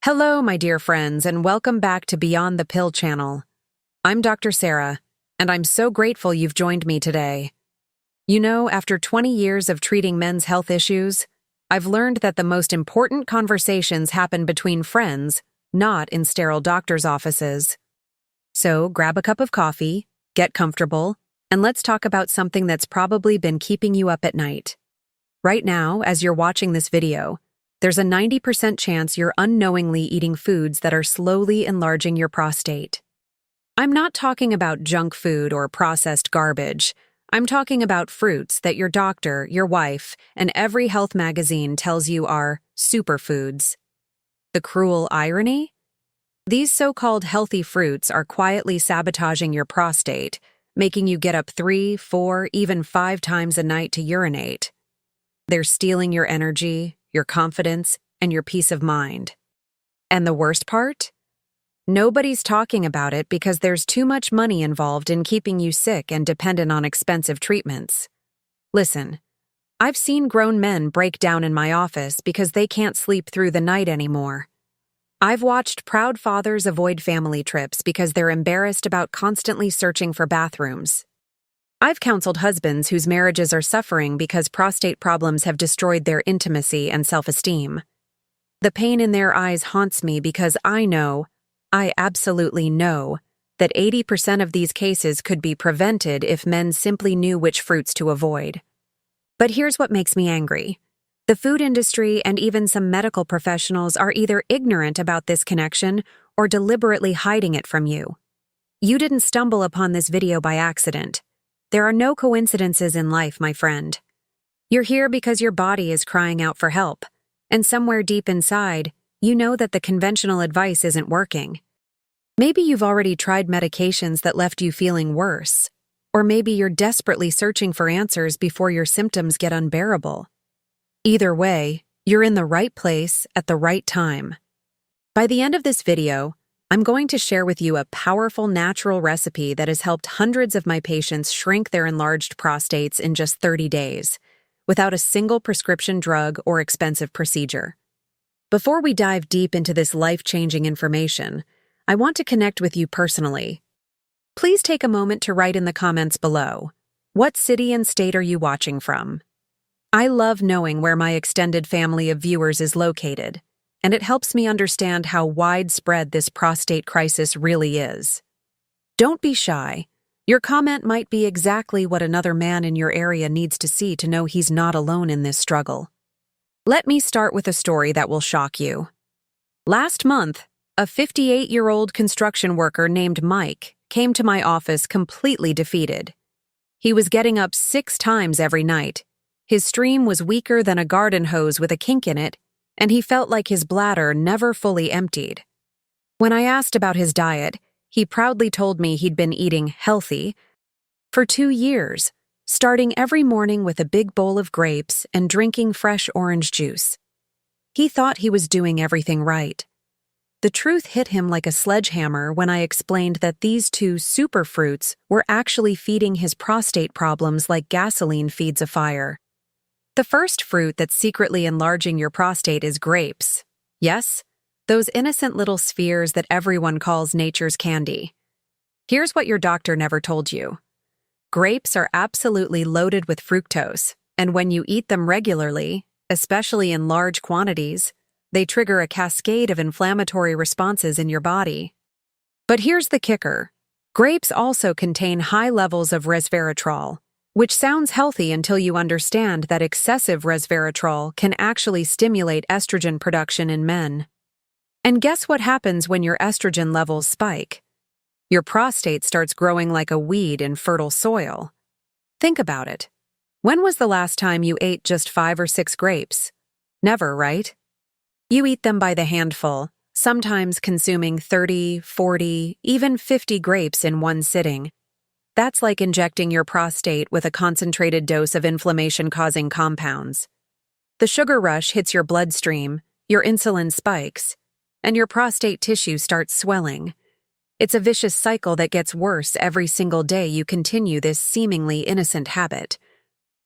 Hello, my dear friends, and welcome back to Beyond the Pill channel. I'm Dr. Sarah, and I'm so grateful you've joined me today. You know, after 20 years of treating men's health issues, I've learned that the most important conversations happen between friends, not in sterile doctor's offices. So grab a cup of coffee, get comfortable, and let's talk about something that's probably been keeping you up at night. Right now, as you're watching this video, there's a 90% chance you're unknowingly eating foods that are slowly enlarging your prostate. I'm not talking about junk food or processed garbage. I'm talking about fruits that your doctor, your wife, and every health magazine tells you are superfoods. The cruel irony? These so-called healthy fruits are quietly sabotaging your prostate, making you get up 3, 4, even 5 times a night to urinate. They're stealing your energy, your confidence, and your peace of mind. And the worst part? Nobody's talking about it because there's too much money involved in keeping you sick and dependent on expensive treatments. Listen, I've seen grown men break down in my office because they can't sleep through the night anymore. I've watched proud fathers avoid family trips because they're embarrassed about constantly searching for bathrooms. I've counseled husbands whose marriages are suffering because prostate problems have destroyed their intimacy and self-esteem. The pain in their eyes haunts me because I absolutely know, that 80% of these cases could be prevented if men simply knew which fruits to avoid. But here's what makes me angry. The food industry and even some medical professionals are either ignorant about this connection or deliberately hiding it from you. You didn't stumble upon this video by accident. There are no coincidences in life, my friend. You're here because your body is crying out for help, and somewhere deep inside, you know that the conventional advice isn't working. Maybe you've already tried medications that left you feeling worse, or maybe you're desperately searching for answers before your symptoms get unbearable. Either way, you're in the right place at the right time. By the end of this video, I'm going to share with you a powerful natural recipe that has helped hundreds of my patients shrink their enlarged prostates in just 30 days, without a single prescription drug or expensive procedure. Before we dive deep into this life-changing information, I want to connect with you personally. Please take a moment to write in the comments below. What city and state are you watching from? I love knowing where my extended family of viewers is located, and it helps me understand how widespread this prostate crisis really is. Don't be shy. Your comment might be exactly what another man in your area needs to see to know he's not alone in this struggle. Let me start with a story that will shock you. Last month, a 58-year-old construction worker named Mike came to my office completely defeated. He was getting up 6 times every night. His stream was weaker than a garden hose with a kink in it, and he felt like his bladder never fully emptied. When I asked about his diet, he proudly told me he'd been eating healthy for 2 years, starting every morning with a big bowl of grapes and drinking fresh orange juice. He thought he was doing everything right. The truth hit him like a sledgehammer when I explained that these 2 superfruits were actually feeding his prostate problems like gasoline feeds a fire. The first fruit that's secretly enlarging your prostate is grapes. Yes, those innocent little spheres that everyone calls nature's candy. Here's what your doctor never told you. Grapes are absolutely loaded with fructose, and when you eat them regularly, especially in large quantities, they trigger a cascade of inflammatory responses in your body. But here's the kicker. Grapes also contain high levels of resveratrol, which sounds healthy until you understand that excessive resveratrol can actually stimulate estrogen production in men. And guess what happens when your estrogen levels spike? Your prostate starts growing like a weed in fertile soil. Think about it. When was the last time you ate just 5 or 6 grapes? Never, right? You eat them by the handful, sometimes consuming 30, 40, even 50 grapes in one sitting. That's like injecting your prostate with a concentrated dose of inflammation-causing compounds. The sugar rush hits your bloodstream, your insulin spikes, and your prostate tissue starts swelling. It's a vicious cycle that gets worse every single day you continue this seemingly innocent habit.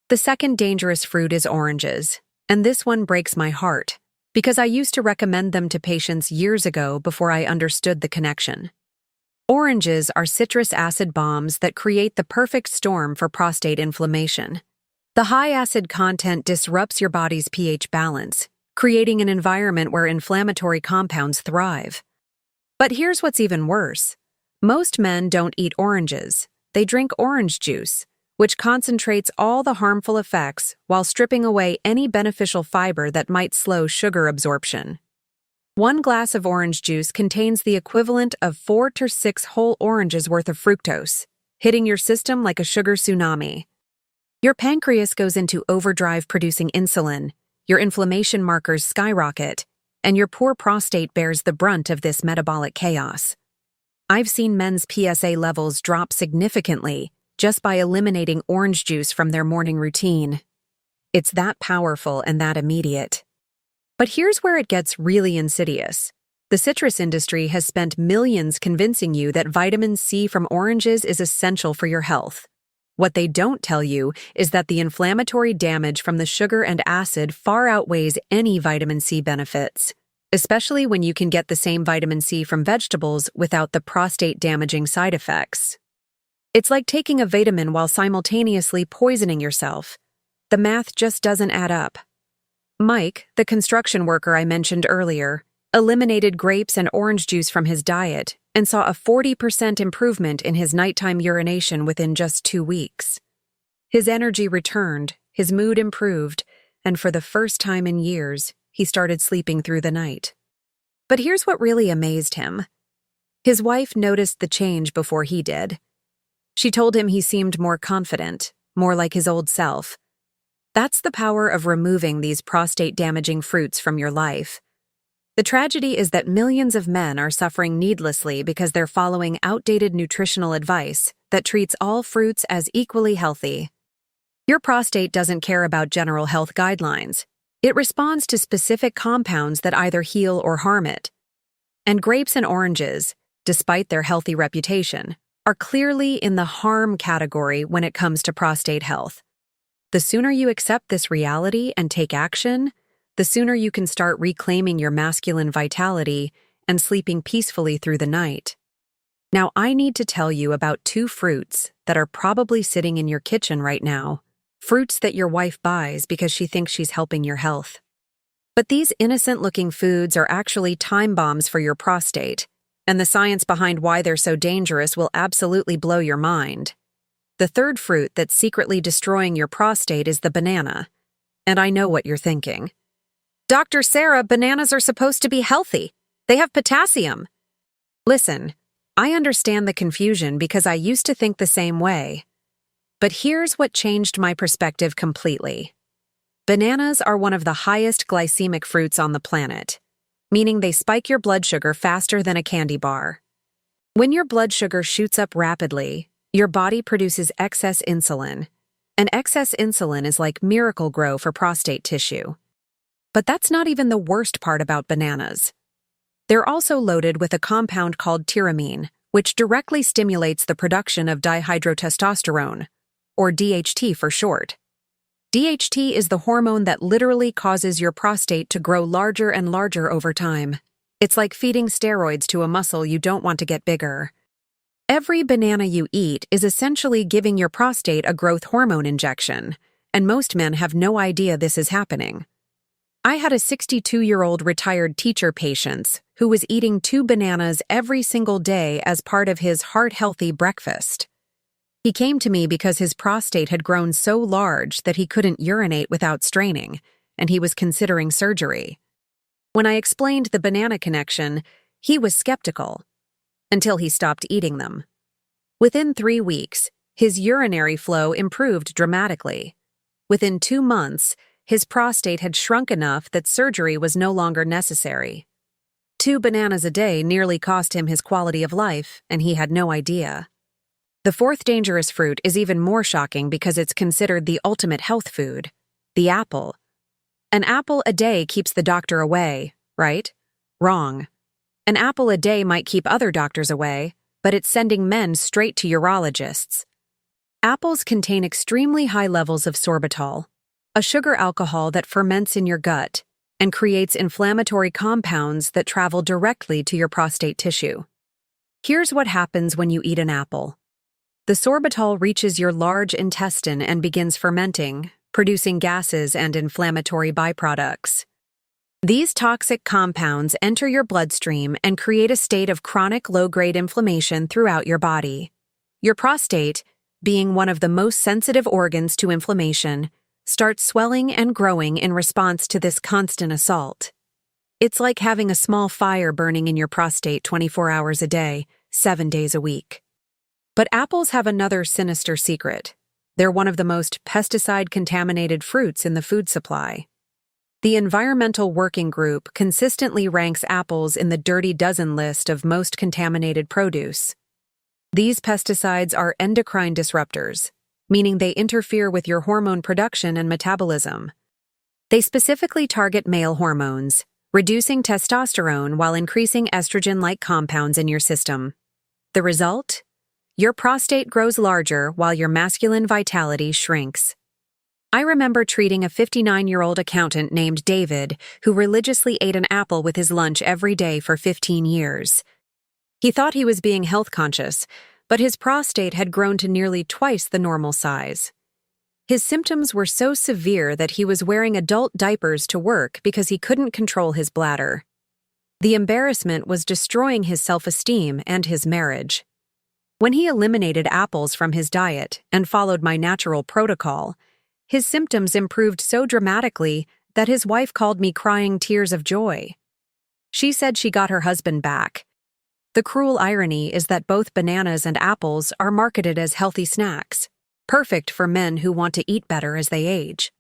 The second dangerous fruit is oranges, and this one breaks my heart. because I used to recommend them to patients years ago before I understood the connection. Oranges are citrus acid bombs that create the perfect storm for prostate inflammation. The high acid content disrupts your body's pH balance, creating an environment where inflammatory compounds thrive. But here's what's even worse. Most men don't eat oranges. They drink orange juice, which concentrates all the harmful effects while stripping away any beneficial fiber that might slow sugar absorption. One glass of orange juice contains the equivalent of 4 to 6 whole oranges worth of fructose, hitting your system like a sugar tsunami. Your pancreas goes into overdrive producing insulin, your inflammation markers skyrocket, and your poor prostate bears the brunt of this metabolic chaos. I've seen men's PSA levels drop significantly just by eliminating orange juice from their morning routine. It's that powerful and that immediate. But here's where it gets really insidious. The citrus industry has spent millions convincing you that vitamin C from oranges is essential for your health. What they don't tell you is that the inflammatory damage from the sugar and acid far outweighs any vitamin C benefits, especially when you can get the same vitamin C from vegetables without the prostate-damaging side effects. It's like taking a vitamin while simultaneously poisoning yourself. The math just doesn't add up. Mike, the construction worker I mentioned earlier, eliminated grapes and orange juice from his diet and saw a 40% improvement in his nighttime urination within just 2 weeks. His energy returned, his mood improved, and for the first time in years, he started sleeping through the night. But here's what really amazed him. His wife noticed the change before he did. She told him he seemed more confident, more like his old self. That's the power of removing these prostate-damaging fruits from your life. The tragedy is that millions of men are suffering needlessly because they're following outdated nutritional advice that treats all fruits as equally healthy. Your prostate doesn't care about general health guidelines. It responds to specific compounds that either heal or harm it. And grapes and oranges, despite their healthy reputation, are clearly in the harm category when it comes to prostate health. The sooner you accept this reality and take action, the sooner you can start reclaiming your masculine vitality and sleeping peacefully through the night. Now, I need to tell you about 2 fruits that are probably sitting in your kitchen right now, fruits that your wife buys because she thinks she's helping your health. But these innocent-looking foods are actually time bombs for your prostate, and the science behind why they're so dangerous will absolutely blow your mind. The third fruit that's secretly destroying your prostate is the banana. And I know what you're thinking. Dr. Sarah, bananas are supposed to be healthy. They have potassium. Listen, I understand the confusion because I used to think the same way. But here's what changed my perspective completely. Bananas are one of the highest glycemic fruits on the planet, meaning they spike your blood sugar faster than a candy bar. When your blood sugar shoots up rapidly, your body produces excess insulin, and excess insulin is like Miracle-Gro for prostate tissue. But that's not even the worst part about bananas. They're also loaded with a compound called tyramine, which directly stimulates the production of dihydrotestosterone, or DHT for short. DHT is the hormone that literally causes your prostate to grow larger and larger over time. It's like feeding steroids to a muscle you don't want to get bigger. Every banana you eat is essentially giving your prostate a growth hormone injection, and most men have no idea this is happening. I had a 62-year-old retired teacher patient who was eating 2 bananas every single day as part of his heart-healthy breakfast. He came to me because his prostate had grown so large that he couldn't urinate without straining, and he was considering surgery. When I explained the banana connection, he was skeptical, until he stopped eating them. Within 3 weeks, his urinary flow improved dramatically. Within 2 months, his prostate had shrunk enough that surgery was no longer necessary. 2 bananas a day nearly cost him his quality of life, and he had no idea. The 4th dangerous fruit is even more shocking because it's considered the ultimate health food, the apple. An apple a day keeps the doctor away, right? Wrong. An apple a day might keep other doctors away, but it's sending men straight to urologists. Apples contain extremely high levels of sorbitol, a sugar alcohol that ferments in your gut, and creates inflammatory compounds that travel directly to your prostate tissue. Here's what happens when you eat an apple. The sorbitol reaches your large intestine and begins fermenting, producing gases and inflammatory byproducts. These toxic compounds enter your bloodstream and create a state of chronic low-grade inflammation throughout your body. Your prostate, being one of the most sensitive organs to inflammation, starts swelling and growing in response to this constant assault. It's like having a small fire burning in your prostate 24 hours a day, 7 days a week. But apples have another sinister secret. They're one of the most pesticide-contaminated fruits in the food supply. The Environmental Working Group consistently ranks apples in the Dirty Dozen list of most contaminated produce. These pesticides are endocrine disruptors, meaning they interfere with your hormone production and metabolism. They specifically target male hormones, reducing testosterone while increasing estrogen-like compounds in your system. The result? Your prostate grows larger while your masculine vitality shrinks. I remember treating a 59-year-old accountant named David who religiously ate an apple with his lunch every day for 15 years. He thought he was being health conscious, but his prostate had grown to nearly twice the normal size. His symptoms were so severe that he was wearing adult diapers to work because he couldn't control his bladder. The embarrassment was destroying his self-esteem and his marriage. When he eliminated apples from his diet and followed my natural protocol, his symptoms improved so dramatically that his wife called me crying tears of joy. She said she got her husband back. The cruel irony is that both bananas and apples are marketed as healthy snacks, perfect for men who want to eat better as they age.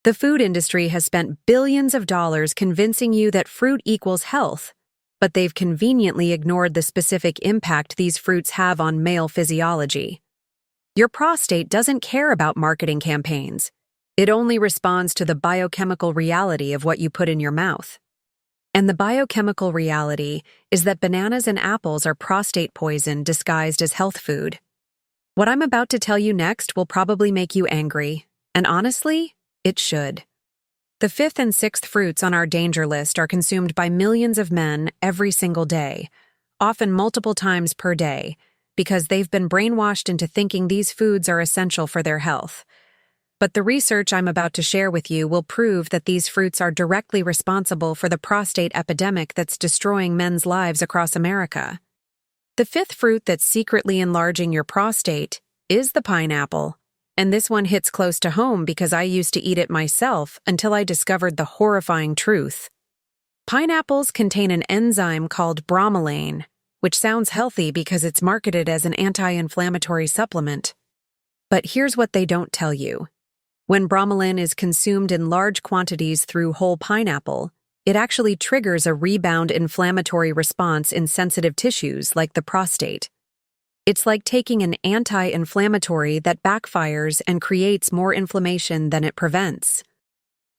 The food industry has spent billions of dollars convincing you that fruit equals health, but they've conveniently ignored the specific impact these fruits have on male physiology. Your prostate doesn't care about marketing campaigns. It only responds to the biochemical reality of what you put in your mouth. And the biochemical reality is that bananas and apples are prostate poison disguised as health food. What I'm about to tell you next will probably make you angry, and honestly, it should. The 5th and 6th fruits on our danger list are consumed by millions of men every single day, often multiple times per day, because they've been brainwashed into thinking these foods are essential for their health. But the research I'm about to share with you will prove that these fruits are directly responsible for the prostate epidemic that's destroying men's lives across America. The 5th fruit that's secretly enlarging your prostate is the pineapple. And this one hits close to home because I used to eat it myself until I discovered the horrifying truth. Pineapples contain an enzyme called bromelain, which sounds healthy because it's marketed as an anti-inflammatory supplement. But here's what they don't tell you. When bromelain is consumed in large quantities through whole pineapple, it actually triggers a rebound inflammatory response in sensitive tissues like the prostate. It's like taking an anti-inflammatory that backfires and creates more inflammation than it prevents.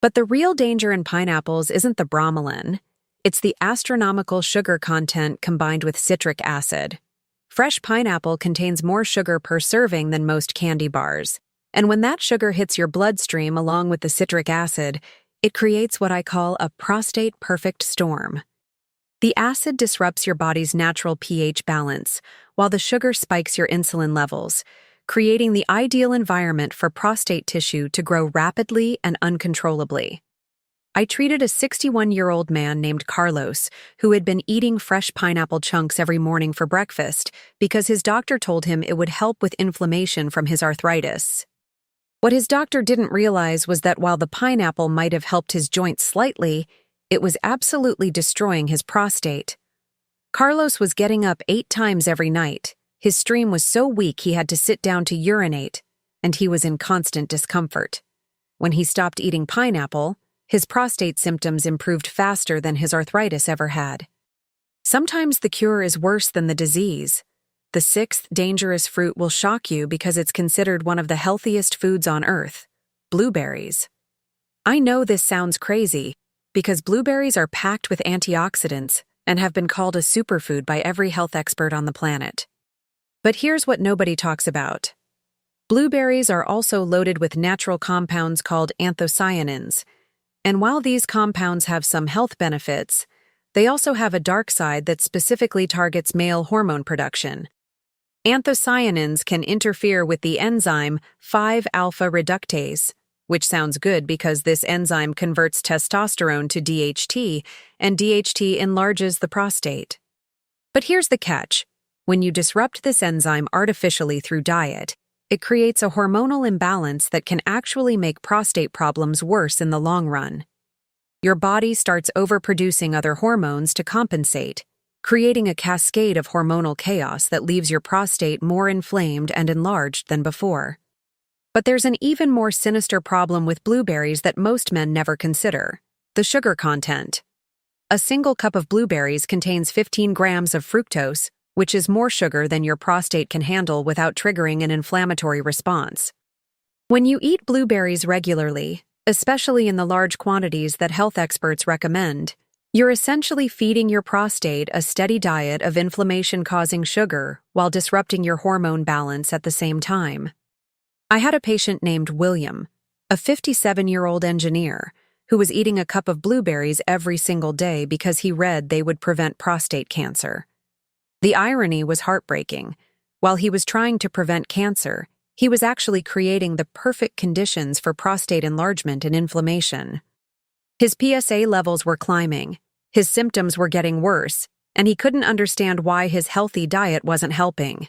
But the real danger in pineapples isn't the bromelain. It's the astronomical sugar content combined with citric acid. Fresh pineapple contains more sugar per serving than most candy bars. And when that sugar hits your bloodstream along with the citric acid, it creates what I call a prostate perfect storm. The acid disrupts your body's natural pH balance, while the sugar spikes your insulin levels, creating the ideal environment for prostate tissue to grow rapidly and uncontrollably. I treated a 61-year-old man named Carlos who had been eating fresh pineapple chunks every morning for breakfast because his doctor told him it would help with inflammation from his arthritis. What his doctor didn't realize was that while the pineapple might have helped his joints slightly, it was absolutely destroying his prostate. Carlos was getting up 8 times every night. His stream was so weak he had to sit down to urinate, and he was in constant discomfort. When he stopped eating pineapple, his prostate symptoms improved faster than his arthritis ever had. Sometimes the cure is worse than the disease. The 6th dangerous fruit will shock you because it's considered one of the healthiest foods on earth: blueberries. I know this sounds crazy, because blueberries are packed with antioxidants and have been called a superfood by every health expert on the planet. But here's what nobody talks about. Blueberries are also loaded with natural compounds called anthocyanins. And while these compounds have some health benefits, they also have a dark side that specifically targets male hormone production. Anthocyanins can interfere with the enzyme 5-alpha reductase, which sounds good because this enzyme converts testosterone to DHT, and DHT enlarges the prostate. But here's the catch. When you disrupt this enzyme artificially through diet, it creates a hormonal imbalance that can actually make prostate problems worse in the long run. Your body starts overproducing other hormones to compensate, creating a cascade of hormonal chaos that leaves your prostate more inflamed and enlarged than before. But there's an even more sinister problem with blueberries that most men never consider: the sugar content. A single cup of blueberries contains 15 grams of fructose, which is more sugar than your prostate can handle without triggering an inflammatory response. When you eat blueberries regularly, especially in the large quantities that health experts recommend, you're essentially feeding your prostate a steady diet of inflammation-causing sugar while disrupting your hormone balance at the same time. I had a patient named William, a 57-year-old engineer, who was eating a cup of blueberries every single day because he read they would prevent prostate cancer. The irony was heartbreaking. While he was trying to prevent cancer, he was actually creating the perfect conditions for prostate enlargement and inflammation. His PSA levels were climbing, his symptoms were getting worse, and he couldn't understand why his healthy diet wasn't helping.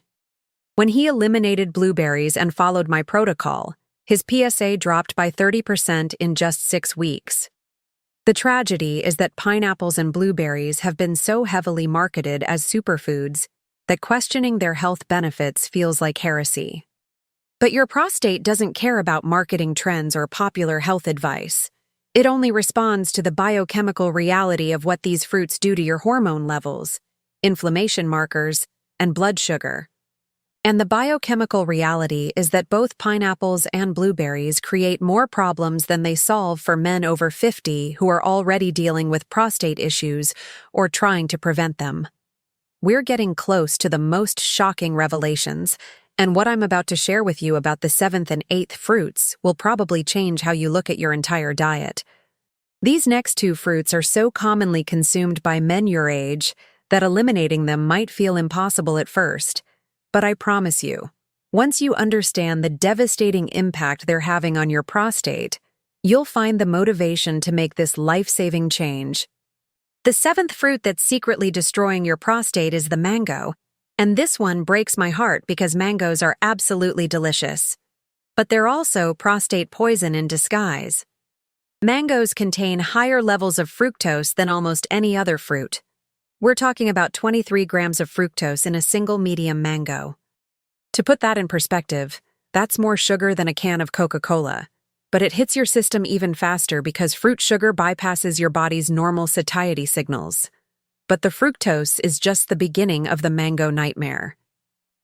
When he eliminated blueberries and followed my protocol, his PSA dropped by 30% in just 6 weeks. The tragedy is that pineapples and blueberries have been so heavily marketed as superfoods that questioning their health benefits feels like heresy. But your prostate doesn't care about marketing trends or popular health advice. It only responds to the biochemical reality of what these fruits do to your hormone levels, inflammation markers, and blood sugar. And the biochemical reality is that both pineapples and blueberries create more problems than they solve for men over 50 who are already dealing with prostate issues or trying to prevent them. We're getting close to the most shocking revelations, and what I'm about to share with you about the 7th and 8th fruits will probably change how you look at your entire diet. These next 2 fruits are so commonly consumed by men your age that eliminating them might feel impossible at first. But I promise you, once you understand the devastating impact they're having on your prostate, you'll find the motivation to make this life-saving change. The 7th fruit that's secretly destroying your prostate is the mango, and this one breaks my heart because mangoes are absolutely delicious. But they're also prostate poison in disguise. Mangoes contain higher levels of fructose than almost any other fruit. We're talking about 23 grams of fructose in a single medium mango. To put that in perspective, that's more sugar than a can of Coca-Cola. But it hits your system even faster because fruit sugar bypasses your body's normal satiety signals. But the fructose is just the beginning of the mango nightmare.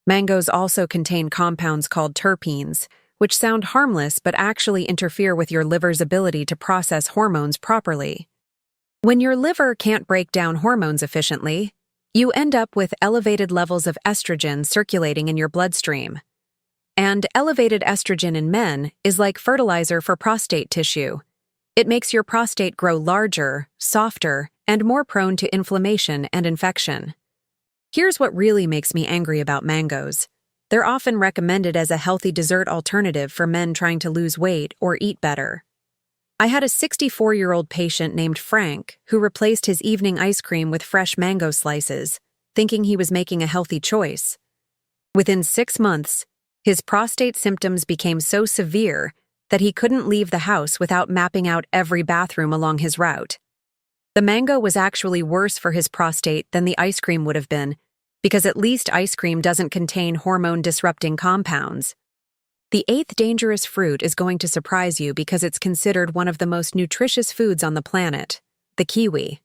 Mangoes also contain compounds called terpenes, which sound harmless but actually interfere with your liver's ability to process hormones properly. When your liver can't break down hormones efficiently, you end up with elevated levels of estrogen circulating in your bloodstream. And elevated estrogen in men is like fertilizer for prostate tissue. It makes your prostate grow larger, softer, and more prone to inflammation and infection. Here's what really makes me angry about mangoes. They're often recommended as a healthy dessert alternative for men trying to lose weight or eat better. I had a 64-year-old patient named Frank who replaced his evening ice cream with fresh mango slices, thinking he was making a healthy choice. Within 6 months, his prostate symptoms became so severe that he couldn't leave the house without mapping out every bathroom along his route. The mango was actually worse for his prostate than the ice cream would have been, because at least ice cream doesn't contain hormone-disrupting compounds. The 8th dangerous fruit is going to surprise you because it's considered one of the most nutritious foods on the planet, the kiwi.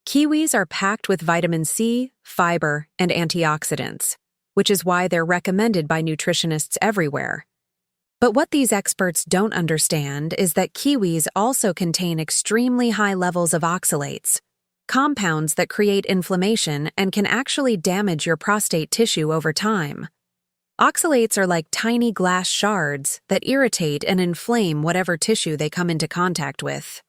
Kiwis are packed with vitamin C, fiber, and antioxidants, which is why they're recommended by nutritionists everywhere. But what these experts don't understand is that kiwis also contain extremely high levels of oxalates, compounds that create inflammation and can actually damage your prostate tissue over time. Oxalates are like tiny glass shards that irritate and inflame whatever tissue they come into contact with.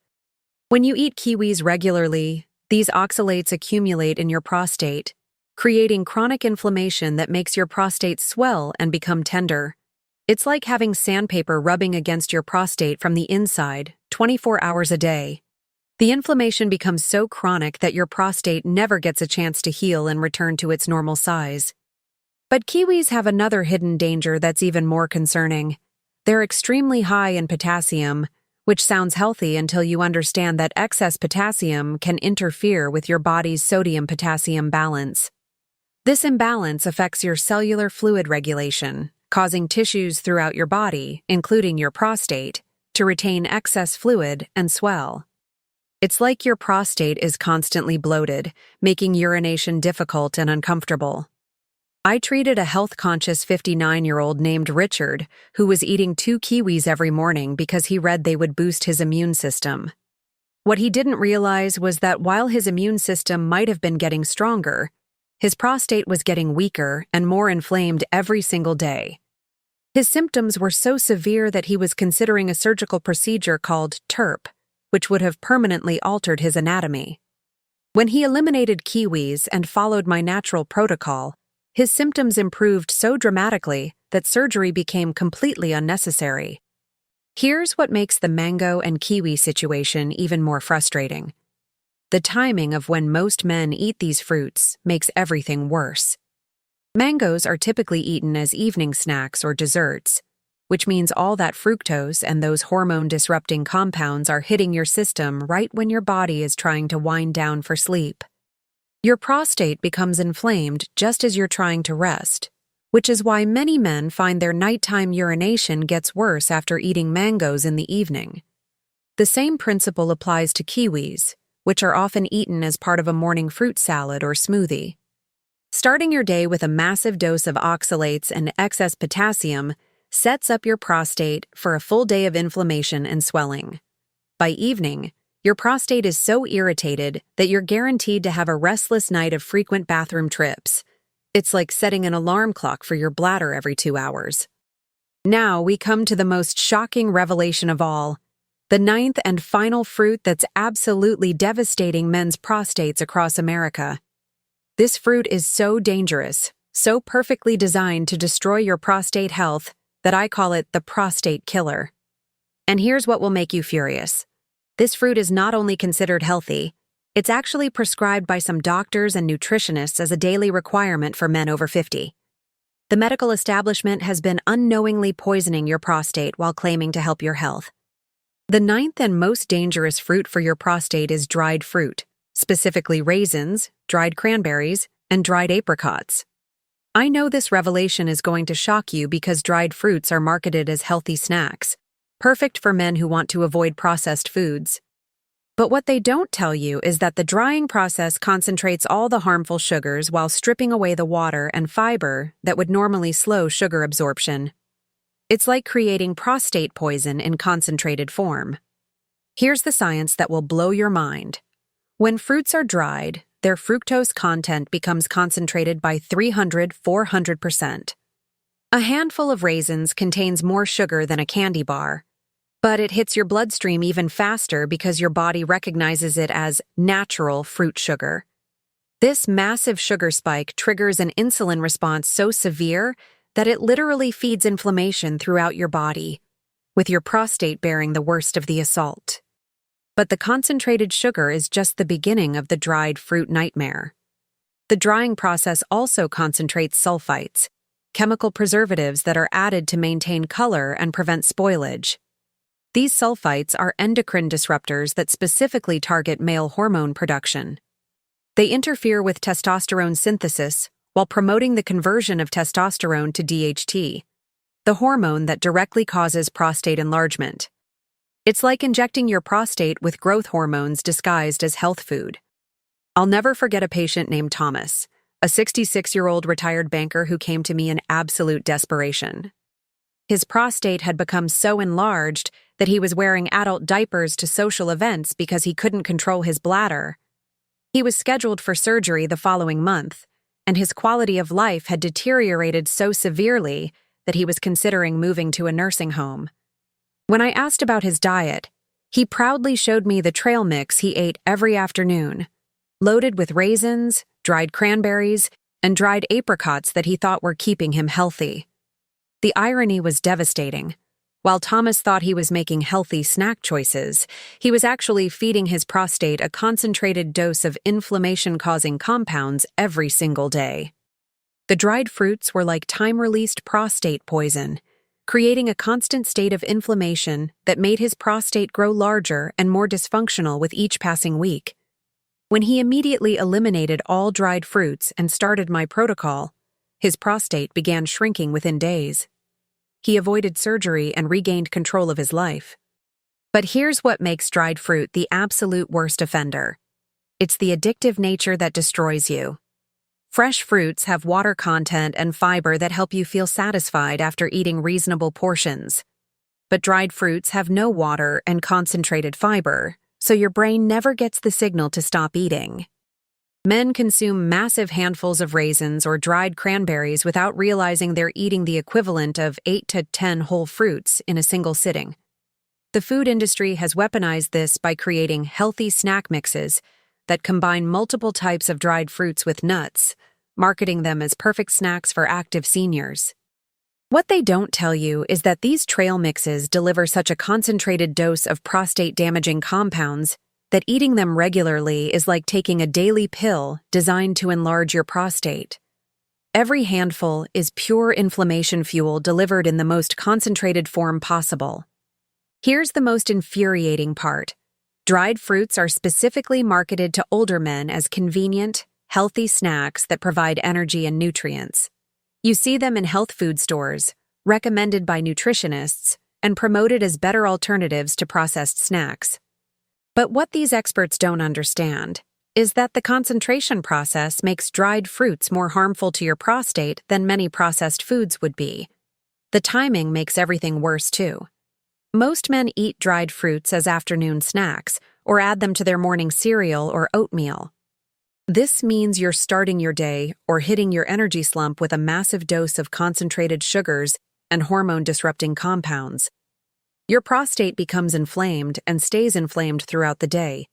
When you eat kiwis regularly, these oxalates accumulate in your prostate, creating chronic inflammation that makes your prostate swell and become tender. It's like having sandpaper rubbing against your prostate from the inside, 24 hours a day. The inflammation becomes so chronic that your prostate never gets a chance to heal and return to its normal size. But kiwis have another hidden danger that's even more concerning. They're extremely high in potassium, which sounds healthy until you understand that excess potassium can interfere with your body's sodium-potassium balance. This imbalance affects your cellular fluid regulation, causing tissues throughout your body, including your prostate, to retain excess fluid and swell. It's like your prostate is constantly bloated, making urination difficult and uncomfortable. I treated a health-conscious 59-year-old named Richard who was eating 2 kiwis every morning because he read they would boost his immune system. What he didn't realize was that while his immune system might have been getting stronger, his prostate was getting weaker and more inflamed every single day. His symptoms were so severe that he was considering a surgical procedure called TURP, which would have permanently altered his anatomy. When he eliminated kiwis and followed my natural protocol, his symptoms improved so dramatically that surgery became completely unnecessary. Here's what makes the mango and kiwi situation even more frustrating. The timing of when most men eat these fruits makes everything worse. Mangoes are typically eaten as evening snacks or desserts, which means all that fructose and those hormone-disrupting compounds are hitting your system right when your body is trying to wind down for sleep. Your prostate becomes inflamed just as you're trying to rest, which is why many men find their nighttime urination gets worse after eating mangoes in the evening. The same principle applies to kiwis, which are often eaten as part of a morning fruit salad or smoothie. Starting your day with a massive dose of oxalates and excess potassium sets up your prostate for a full day of inflammation and swelling. By evening, your prostate is so irritated that you're guaranteed to have a restless night of frequent bathroom trips. It's like setting an alarm clock for your bladder every 2 hours. Now we come to the most shocking revelation of all, the 9th and final fruit that's absolutely devastating men's prostates across America. This fruit is so dangerous, so perfectly designed to destroy your prostate health, that I call it the prostate killer. And here's what will make you furious. This fruit is not only considered healthy, it's actually prescribed by some doctors and nutritionists as a daily requirement for men over 50. The medical establishment has been unknowingly poisoning your prostate while claiming to help your health. The 9th and most dangerous fruit for your prostate is dried fruit, specifically raisins, dried cranberries, and dried apricots. I know this revelation is going to shock you because dried fruits are marketed as healthy snacks, perfect for men who want to avoid processed foods. But what they don't tell you is that the drying process concentrates all the harmful sugars while stripping away the water and fiber that would normally slow sugar absorption. It's like creating prostate poison in concentrated form. Here's the science that will blow your mind. When fruits are dried, their fructose content becomes concentrated by 300–400%. A handful of raisins contains more sugar than a candy bar, but it hits your bloodstream even faster because your body recognizes it as natural fruit sugar. This massive sugar spike triggers an insulin response so severe that it literally feeds inflammation throughout your body, with your prostate bearing the worst of the assault. But the concentrated sugar is just the beginning of the dried fruit nightmare. The drying process also concentrates sulfites, chemical preservatives that are added to maintain color and prevent spoilage. These sulfites are endocrine disruptors that specifically target male hormone production. They interfere with testosterone synthesis while promoting the conversion of testosterone to DHT, the hormone that directly causes prostate enlargement. It's like injecting your prostate with growth hormones disguised as health food. I'll never forget a patient named Thomas, a 66-year-old retired banker who came to me in absolute desperation. His prostate had become so enlarged that he was wearing adult diapers to social events because he couldn't control his bladder. He was scheduled for surgery the following month, and his quality of life had deteriorated so severely that he was considering moving to a nursing home. When I asked about his diet, He proudly showed me the trail mix he ate every afternoon, loaded with raisins, dried cranberries, and dried apricots that he thought were keeping him healthy. The irony was devastating. While Thomas thought he was making healthy snack choices, he was actually feeding his prostate a concentrated dose of inflammation-causing compounds every single day. The dried fruits were like time-released prostate poison, creating a constant state of inflammation that made his prostate grow larger and more dysfunctional with each passing week. When he immediately eliminated all dried fruits and started my protocol, his prostate began shrinking within days. He avoided surgery and regained control of his life. But here's what makes dried fruit the absolute worst offender. It's the addictive nature that destroys you. Fresh fruits have water content and fiber that help you feel satisfied after eating reasonable portions. But dried fruits have no water and concentrated fiber, so your brain never gets the signal to stop eating. Men consume massive handfuls of raisins or dried cranberries without realizing they're eating the equivalent of 8 to 10 whole fruits in a single sitting. The food industry has weaponized this by creating healthy snack mixes that combine multiple types of dried fruits with nuts, marketing them as perfect snacks for active seniors. What they don't tell you is that these trail mixes deliver such a concentrated dose of prostate-damaging compounds that eating them regularly is like taking a daily pill designed to enlarge your prostate. Every handful is pure inflammation fuel delivered in the most concentrated form possible. Here's the most infuriating part. Dried fruits are specifically marketed to older men as convenient, healthy snacks that provide energy and nutrients. You see them in health food stores, recommended by nutritionists, and promoted as better alternatives to processed snacks. But what these experts don't understand is that the concentration process makes dried fruits more harmful to your prostate than many processed foods would be. The timing makes everything worse, too. Most men eat dried fruits as afternoon snacks or add them to their morning cereal or oatmeal. This means you're starting your day or hitting your energy slump with a massive dose of concentrated sugars and hormone-disrupting compounds. Your prostate becomes inflamed and stays inflamed throughout the day,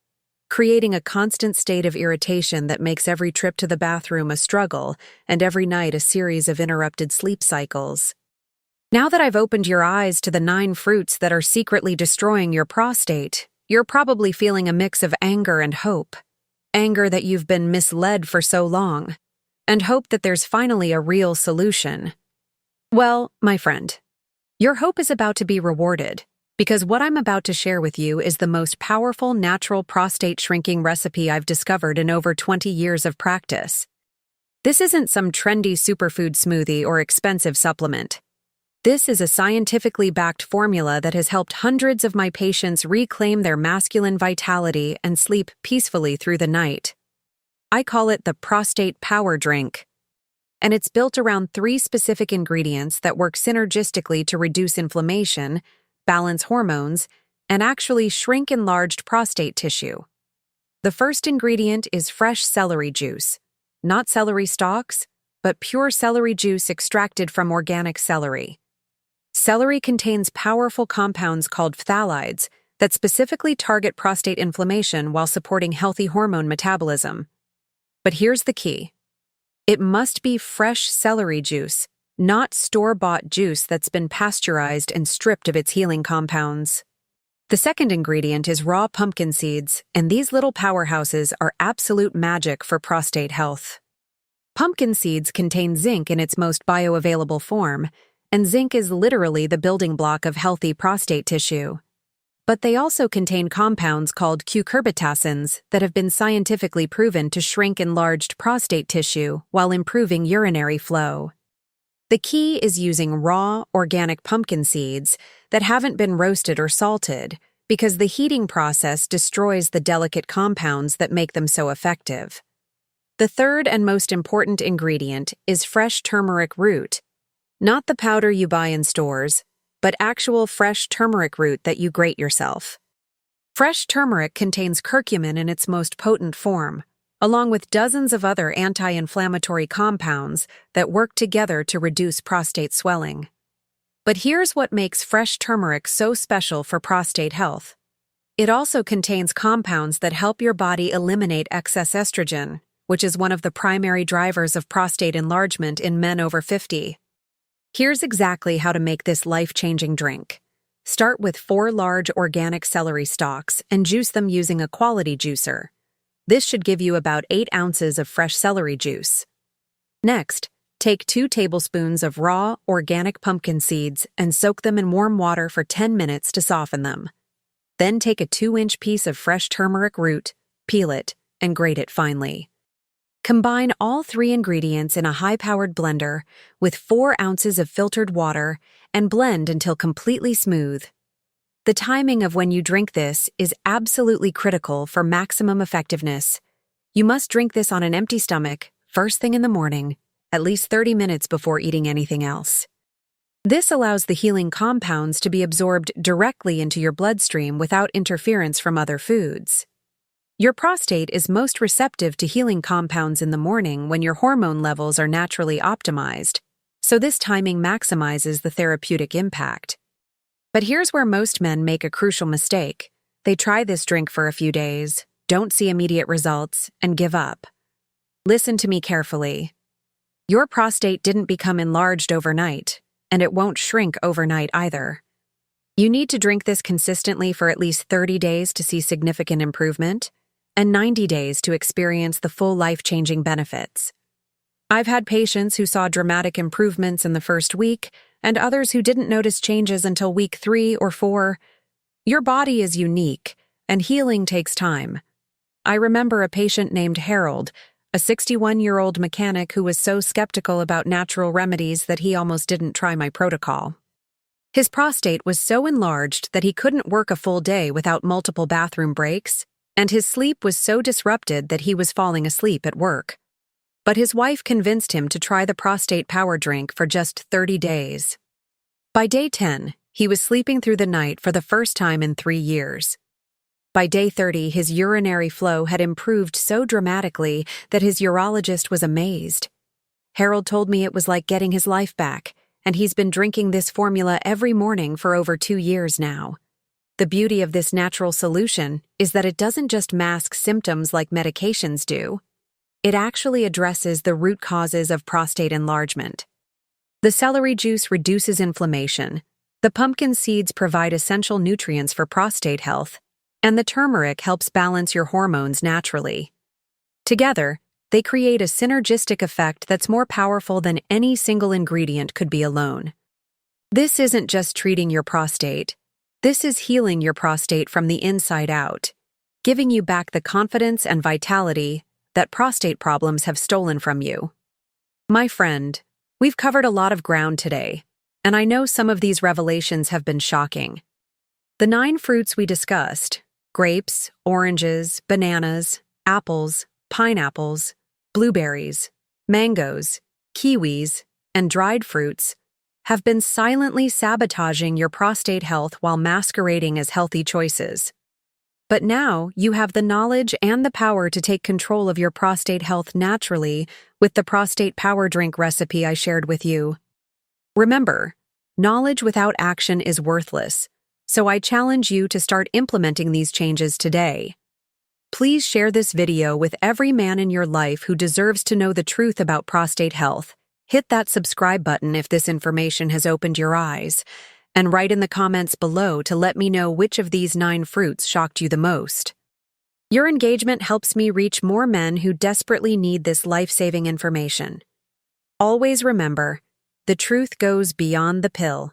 creating a constant state of irritation that makes every trip to the bathroom a struggle and every night a series of interrupted sleep cycles. Now that I've opened your eyes to the 9 fruits that are secretly destroying your prostate, you're probably feeling a mix of anger and hope. Anger that you've been misled for so long, and hope that there's finally a real solution. Well, my friend, your hope is about to be rewarded, because what I'm about to share with you is the most powerful natural prostate shrinking recipe I've discovered in over 20 years of practice. This isn't some trendy superfood smoothie or expensive supplement. This is a scientifically backed formula that has helped hundreds of my patients reclaim their masculine vitality and sleep peacefully through the night. I call it the Prostate Power Drink. And it's built around 3 specific ingredients that work synergistically to reduce inflammation, balance hormones, and actually shrink enlarged prostate tissue. The first ingredient is fresh celery juice. Not celery stalks, but pure celery juice extracted from organic celery. Celery contains powerful compounds called phthalides that specifically target prostate inflammation while supporting healthy hormone metabolism. But here's the key. It must be fresh celery juice, not store-bought juice that's been pasteurized and stripped of its healing compounds. The second ingredient is raw pumpkin seeds, and these little powerhouses are absolute magic for prostate health. Pumpkin seeds contain zinc in its most bioavailable form, and zinc is literally the building block of healthy prostate tissue. But they also contain compounds called cucurbitacins that have been scientifically proven to shrink enlarged prostate tissue while improving urinary flow. The key is using raw, organic pumpkin seeds that haven't been roasted or salted, because the heating process destroys the delicate compounds that make them so effective. The third and most important ingredient is fresh turmeric root, not the powder you buy in stores, but actual fresh turmeric root that you grate yourself. Fresh turmeric contains curcumin in its most potent form, along with dozens of other anti-inflammatory compounds that work together to reduce prostate swelling. But here's what makes fresh turmeric so special for prostate health. It also contains compounds that help your body eliminate excess estrogen, which is one of the primary drivers of prostate enlargement in men over 50. Here's exactly how to make this life-changing drink. Start with 4 large organic celery stalks and juice them using a quality juicer. This should give you about 8 ounces of fresh celery juice. Next, take 2 tablespoons of raw, organic pumpkin seeds and soak them in warm water for 10 minutes to soften them. Then take a 2-inch piece of fresh turmeric root, peel it, and grate it finely. Combine all 3 ingredients in a high-powered blender with 4 ounces of filtered water and blend until completely smooth. The timing of when you drink this is absolutely critical for maximum effectiveness. You must drink this on an empty stomach, first thing in the morning, at least 30 minutes before eating anything else. This allows the healing compounds to be absorbed directly into your bloodstream without interference from other foods. Your prostate is most receptive to healing compounds in the morning when your hormone levels are naturally optimized, so this timing maximizes the therapeutic impact. But here's where most men make a crucial mistake. They try this drink for a few days, don't see immediate results, and give up. Listen to me carefully. Your prostate didn't become enlarged overnight, and it won't shrink overnight either. You need to drink this consistently for at least 30 days to see significant improvement, and 90 days to experience the full life-changing benefits. I've had patients who saw dramatic improvements in the first week, and others who didn't notice changes until week 3 or 4. Your body is unique, and healing takes time. I remember a patient named Harold, a 61-year-old mechanic who was so skeptical about natural remedies that he almost didn't try my protocol. His prostate was so enlarged that he couldn't work a full day without multiple bathroom breaks, and his sleep was so disrupted that he was falling asleep at work. But his wife convinced him to try the prostate power drink for just 30 days. By day 10, he was sleeping through the night for the first time in 3 years. By day 30, his urinary flow had improved so dramatically that his urologist was amazed. Harold told me it was like getting his life back, and he's been drinking this formula every morning for over 2 years now. The beauty of this natural solution is that it doesn't just mask symptoms like medications do. It actually addresses the root causes of prostate enlargement. The celery juice reduces inflammation, the pumpkin seeds provide essential nutrients for prostate health, and the turmeric helps balance your hormones naturally. Together, they create a synergistic effect that's more powerful than any single ingredient could be alone. This isn't just treating your prostate. This is healing your prostate from the inside out, giving you back the confidence and vitality that prostate problems have stolen from you. My friend, we've covered a lot of ground today, and I know some of these revelations have been shocking. The 9 fruits we discussed, grapes, oranges, bananas, apples, pineapples, blueberries, mangoes, kiwis, and dried fruits, have been silently sabotaging your prostate health while masquerading as healthy choices. But now you have the knowledge and the power to take control of your prostate health naturally with the prostate power drink recipe I shared with you. Remember, knowledge without action is worthless, so I challenge you to start implementing these changes today. Please share this video with every man in your life who deserves to know the truth about prostate health. Hit that subscribe button if this information has opened your eyes, and write in the comments below to let me know which of these 9 fruits shocked you the most. Your engagement helps me reach more men who desperately need this life-saving information. Always remember, the truth goes beyond the pill.